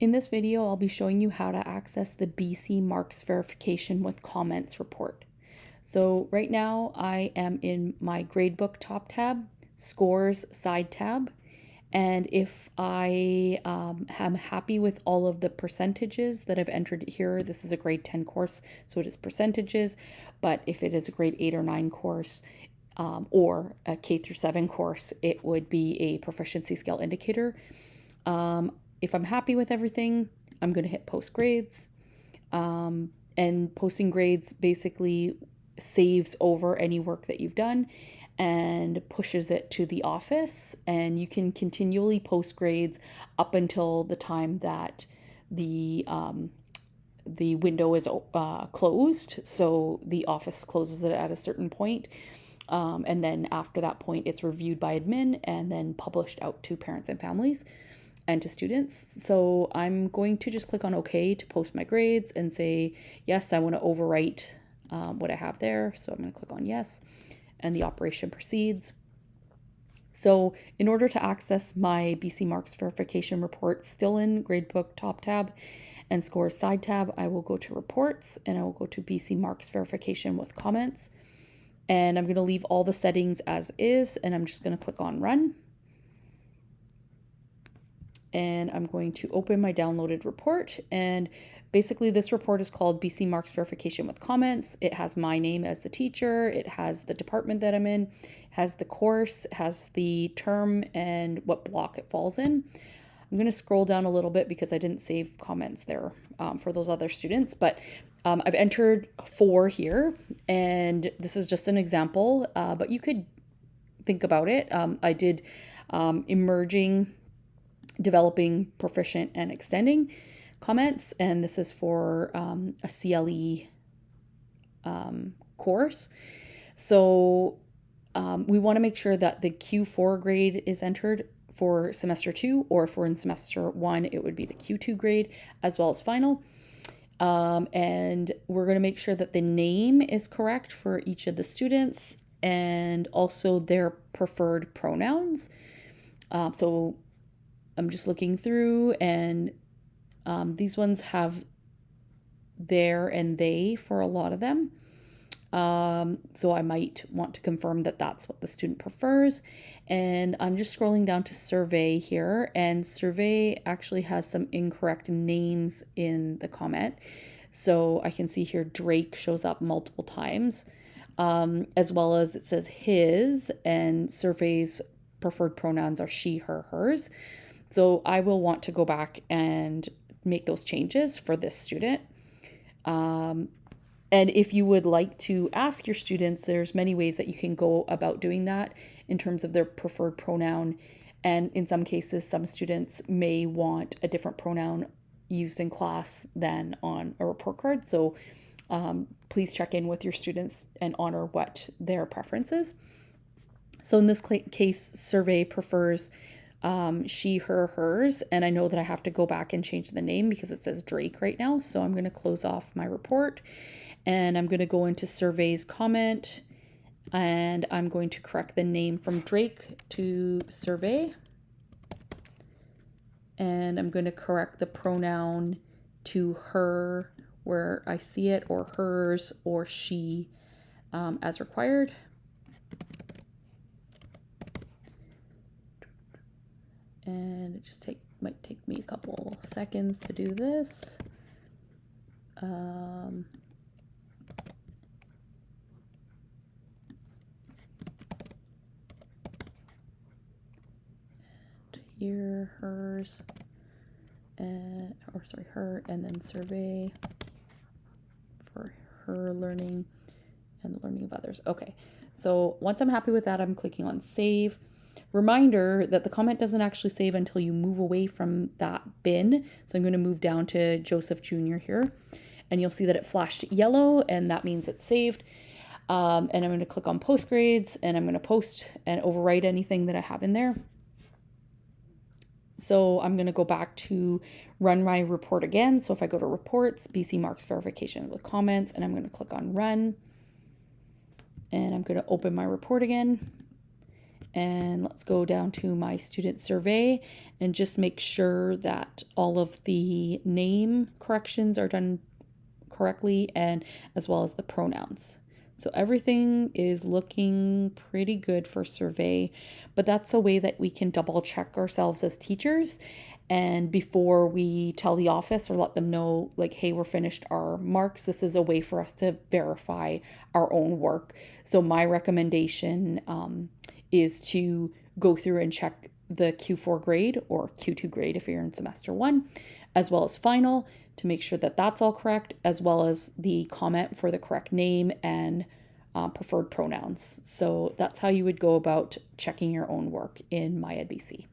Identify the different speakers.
Speaker 1: In this video, I'll be showing you how to access the BC Marks Verification with Comments report. So right now I am in my gradebook top tab, scores side tab, and if I am happy with all of the percentages that I've entered here, this is a grade 10 course, so it is percentages, but if it is a grade 8 or 9 course, or a K through 7 course, it would be a proficiency scale indicator. If I'm happy with everything, I'm going to hit post grades. And posting grades basically saves over any work that you've done and pushes it to the office. And you can continually post grades up until the time that the window is closed. So the office closes it at a certain point. And then after that point, it's reviewed by admin and then published out to parents and families and to students. So I'm going to just click on OK to post my grades and say, yes, I want to overwrite what I have there. So I'm going to click on yes, and the operation proceeds. So in order to access my BC Marks verification report, still in gradebook top tab and scores side tab, I will go to reports and I will go to BC Marks verification with comments. And I'm going to leave all the settings as is, and I'm just going to click on run. And I'm going to open my downloaded report. And basically this report is called BC Marks Verification with Comments. It has my name as the teacher. It has the department that I'm in, has the course, has the term and what block it falls in. I'm going to scroll down a little bit because I didn't save comments there for those other students, but I've entered 4 here, and this is just an example, but you could think about it. I did emerging, developing, proficient, and extending comments, and this is for a CLE course. So we want to make sure that the Q4 grade is entered for semester 2, or if we're in semester 1, it would be the Q2 grade as well as final. And we're going to make sure that the name is correct for each of the students and also their preferred pronouns. So I'm just looking through, and these ones have their and they for a lot of them. So I might want to confirm that that's what the student prefers. And I'm just scrolling down to survey here, and survey actually has some incorrect names in the comment. So I can see here Drake shows up multiple times, as well as it says his, and survey's preferred pronouns are she, her, hers. So I will want to go back and make those changes for this student. And if you would like to ask your students, there's many ways that you can go about doing that in terms of their preferred pronoun. And in some cases, some students may want a different pronoun used in class than on a report card. So please check in with your students and honor what their preference is. So in this case, survey prefers she, her, hers, and I know that I have to go back and change the name because it says Drake right now. So I'm going to close off my report, and I'm going to go into survey's comment, and I'm going to correct the name from Drake to survey, and I'm going to correct the pronoun to her where I see it, or hers, or she as required. And it just might take me a couple seconds to do this. And here, hers, her, and then survey for her learning and the learning of others. Okay, so once I'm happy with that, I'm clicking on save. Reminder that the comment doesn't actually save until you move away from that bin. So I'm going to move down to Joseph Jr. here, and you'll see that it flashed yellow, and that means it's saved. And I'm going to click on post grades, and I'm going to post and overwrite anything that I have in there. So I'm going to go back to run my report again. So if I go to reports, BC Marks verification with comments, and I'm going to click on run, and I'm going to open my report again. And let's go down to my student survey and just make sure that all of the name corrections are done correctly, and as well as the pronouns. So everything is looking pretty good for survey, but that's a way that we can double check ourselves as teachers. And before we tell the office or let them know, like, hey, we're finished our marks, this is a way for us to verify our own work. So my recommendation is to go through and check the Q4 grade or Q2 grade if you're in semester 1, as well as final, to make sure that that's all correct, as well as the comment for the correct name and preferred pronouns. So that's how you would go about checking your own work in MyEd BC.